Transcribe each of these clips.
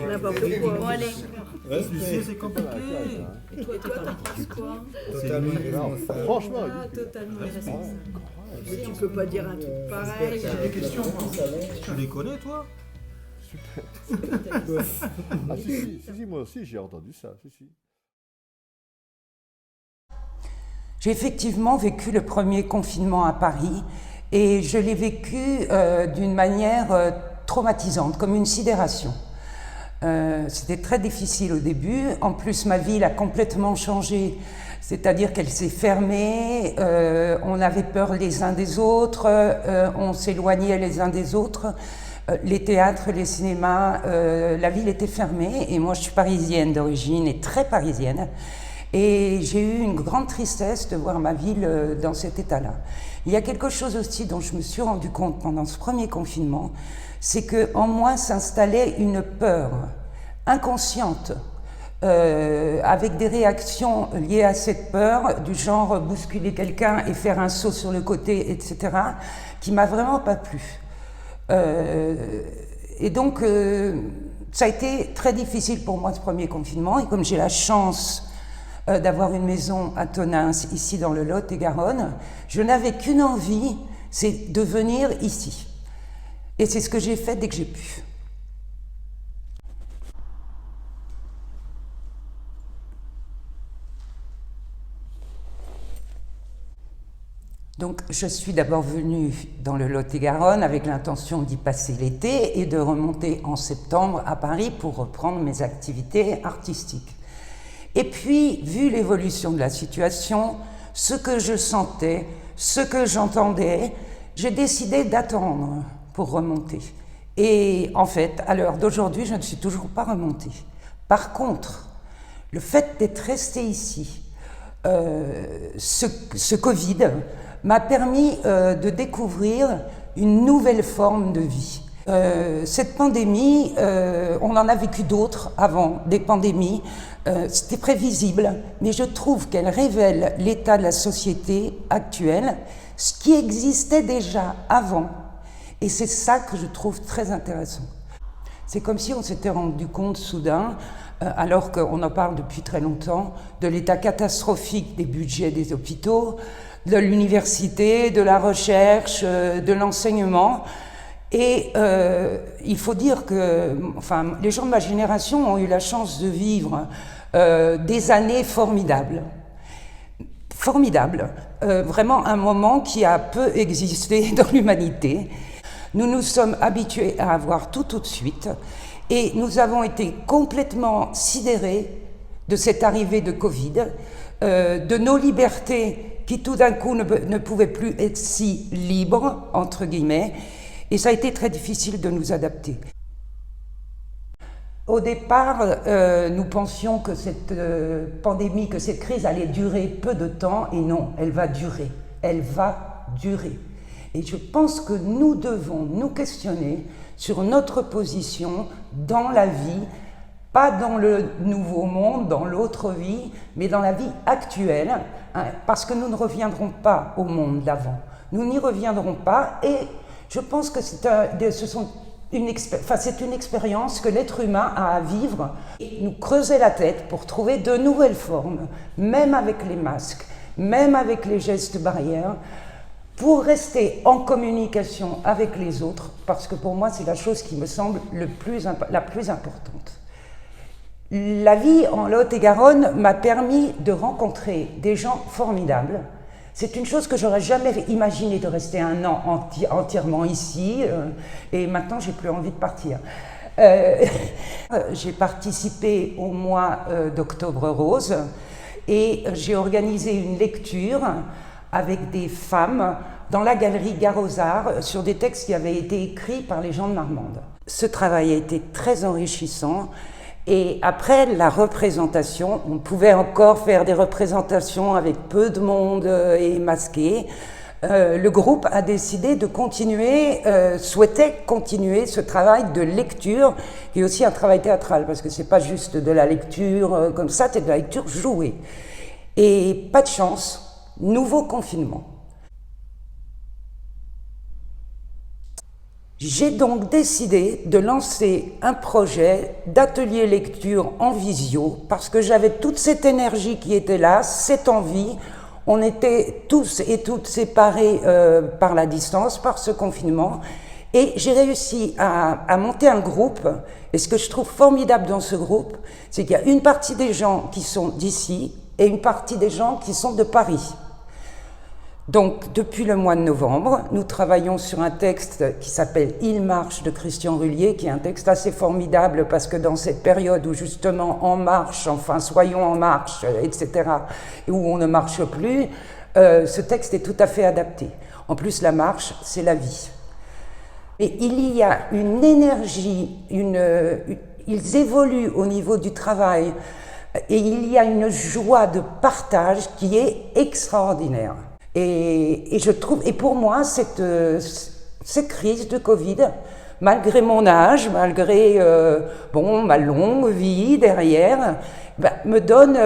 N'importe quoi. Bon, allez. Lucie, c'est compliqué. Et toi, t'en penses quoi? Totalement irresponsable. Franchement, Totalement irresponsable. Mais tu peux pas dire un truc pareil. J'ai des questions. Tu les connais, toi? ah si, moi aussi j'ai entendu ça, si. J'ai effectivement vécu le premier confinement à Paris et je l'ai vécu d'une manière traumatisante, comme une sidération. C'était très difficile au début. En plus, ma ville a complètement changé, c'est-à-dire qu'elle s'est fermée, on avait peur les uns des autres, on s'éloignait les uns des autres. Les théâtres, les cinémas, la ville était fermée et moi je suis parisienne d'origine et très parisienne. Et j'ai eu une grande tristesse de voir ma ville dans cet état-là. Il y a quelque chose aussi dont je me suis rendu compte pendant ce premier confinement, c'est qu'en moi s'installait une peur inconsciente, avec des réactions liées à cette peur, du genre bousculer quelqu'un et faire un saut sur le côté, etc., qui m'a vraiment pas plu. Et donc, ça a été très difficile pour moi ce premier confinement, et comme j'ai la chance d'avoir une maison à Tonneins, ici dans le Lot-et-Garonne, je n'avais qu'une envie, c'est de venir ici. Et c'est ce que j'ai fait dès que j'ai pu. Donc, je suis d'abord venue dans le Lot-et-Garonne avec l'intention d'y passer l'été et de remonter en septembre à Paris pour reprendre mes activités artistiques. Et puis, vu l'évolution de la situation, ce que je sentais, ce que j'entendais, j'ai décidé d'attendre pour remonter. Et en fait, à l'heure d'aujourd'hui, je ne suis toujours pas remontée. Par contre, le fait d'être restée ici, ce Covid m'a permis de découvrir une nouvelle forme de vie. Cette pandémie, on en a vécu d'autres avant, des pandémies, c'était prévisible, mais je trouve qu'elle révèle l'état de la société actuelle, ce qui existait déjà avant, et c'est ça que je trouve très intéressant. C'est comme si on s'était rendu compte soudain, alors qu'on en parle depuis très longtemps, de l'état catastrophique des budgets des hôpitaux, de l'université, de la recherche, de l'enseignement. Et il faut dire que les gens de ma génération ont eu la chance de vivre des années formidables. Vraiment un moment qui a peu existé dans l'humanité. Nous nous sommes habitués à avoir tout de suite et nous avons été complètement sidérés de cette arrivée de Covid, de nos libertés qui tout d'un coup ne pouvaient plus être si libres, entre guillemets, et ça a été très difficile de nous adapter. Au départ, nous pensions que cette pandémie, que cette crise allait durer peu de temps, et non, elle va durer. Et je pense que nous devons nous questionner sur notre position dans la vie, pas dans le nouveau monde, dans l'autre vie, mais dans la vie actuelle, hein, parce que nous ne reviendrons pas au monde d'avant. Nous n'y reviendrons pas, et je pense que c'est une expérience que l'être humain a à vivre et nous creuser la tête pour trouver de nouvelles formes, même avec les masques, même avec les gestes barrières, pour rester en communication avec les autres, parce que pour moi c'est la chose qui me semble la plus importante. La vie en Lot-et-Garonne m'a permis de rencontrer des gens formidables. C'est une chose que j'aurais jamais imaginé de rester un an entièrement ici, et maintenant j'ai plus envie de partir. J'ai participé au mois d'Octobre Rose et j'ai organisé une lecture avec des femmes dans la galerie Gare aux Arts sur des textes qui avaient été écrits par les gens de Marmande. Ce travail a été très enrichissant. Et après la représentation, on pouvait encore faire des représentations avec peu de monde et masqué. Le groupe a décidé de souhaitait continuer ce travail de lecture, qui est aussi un travail théâtral, parce que c'est pas juste de la lecture comme ça, c'est de la lecture jouée. Et pas de chance, nouveau confinement. J'ai donc décidé de lancer un projet d'atelier lecture en visio parce que j'avais toute cette énergie qui était là, cette envie. On était tous et toutes séparés par la distance, par ce confinement. Et j'ai réussi à monter un groupe. Et ce que je trouve formidable dans ce groupe, c'est qu'il y a une partie des gens qui sont d'ici et une partie des gens qui sont de Paris. Donc, depuis le mois de novembre, nous travaillons sur un texte qui s'appelle « Il marche » de Christian Rullier, qui est un texte assez formidable parce que dans cette période où justement on marche, enfin soyons en marche, etc., et où on ne marche plus, ce texte est tout à fait adapté. En plus, la marche, c'est la vie. Et il y a une énergie, ils évoluent au niveau du travail, et il y a une joie de partage qui est extraordinaire. Et je trouve, et pour moi, cette crise de Covid, malgré mon âge, malgré ma longue vie derrière, me donne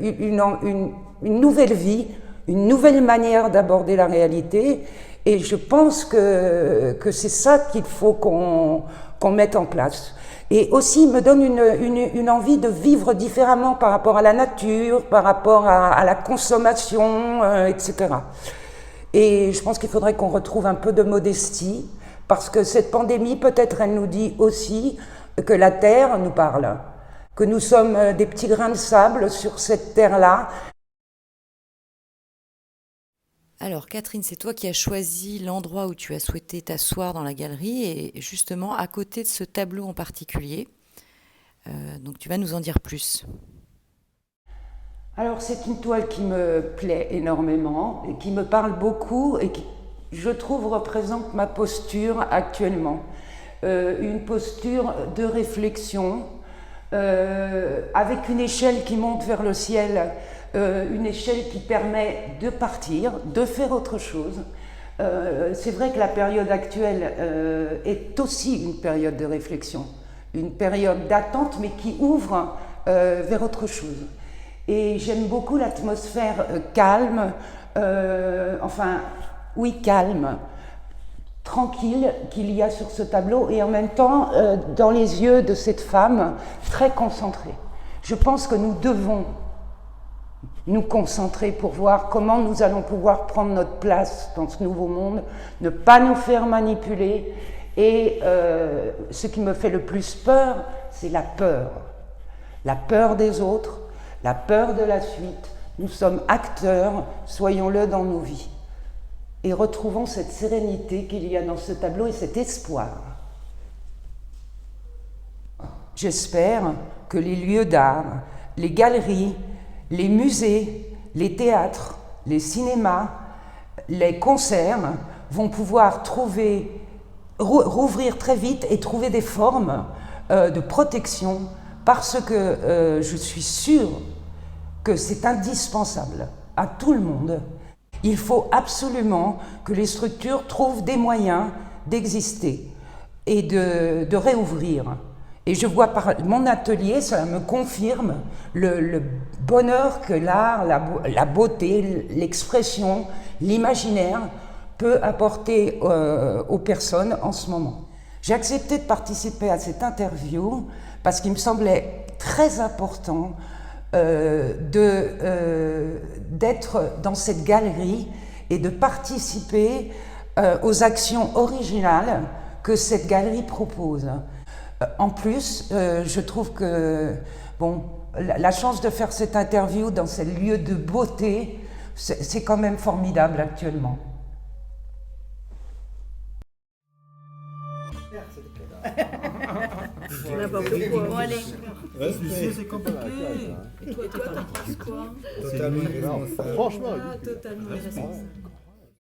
une nouvelle vie, une nouvelle manière d'aborder la réalité. Et je pense que c'est ça qu'il faut qu'on mette en place. Et aussi me donne une envie de vivre différemment par rapport à la nature, par rapport à la consommation, etc. Et je pense qu'il faudrait qu'on retrouve un peu de modestie, parce que cette pandémie, peut-être, elle nous dit aussi que la Terre nous parle, que nous sommes des petits grains de sable sur cette Terre-là. Alors Catherine, c'est toi qui as choisi l'endroit où tu as souhaité t'asseoir dans la galerie et justement à côté de ce tableau en particulier. Donc tu vas nous en dire plus. Alors c'est une toile qui me plaît énormément et qui me parle beaucoup et qui, je trouve, représente ma posture actuellement. Une posture de réflexion avec une échelle qui monte vers le ciel. Une échelle qui permet de partir, de faire autre chose. C'est vrai que la période actuelle est aussi une période de réflexion, une période d'attente, mais qui ouvre vers autre chose. Et j'aime beaucoup l'atmosphère calme, calme, tranquille qu'il y a sur ce tableau, et en même temps, dans les yeux de cette femme, très concentrée. Je pense que nous devons nous concentrer pour voir comment nous allons pouvoir prendre notre place dans ce nouveau monde, ne pas nous faire manipuler. Et ce qui me fait le plus peur, c'est la peur. La peur des autres, la peur de la suite. Nous sommes acteurs, soyons-le dans nos vies. Et retrouvons cette sérénité qu'il y a dans ce tableau et cet espoir. J'espère que les lieux d'art, les galeries, les musées, les théâtres, les cinémas, les concerts vont pouvoir rouvrir très vite et trouver des formes de protection parce que je suis sûre que c'est indispensable à tout le monde. Il faut absolument que les structures trouvent des moyens d'exister et de réouvrir. Et je vois par mon atelier, ça me confirme le bonheur que l'art, la beauté, l'expression, l'imaginaire peut apporter aux personnes en ce moment. J'ai accepté de participer à cette interview parce qu'il me semblait très important d'être dans cette galerie et de participer aux actions originales que cette galerie propose. En plus, je trouve que la chance de faire cette interview dans ces lieux de beauté, c'est quand même formidable actuellement. Bon, allez. Ouais, Lucie, c'est compliqué. Et toi, t'en penses quoi? Totalement. Franchement, Totalement irresponsable.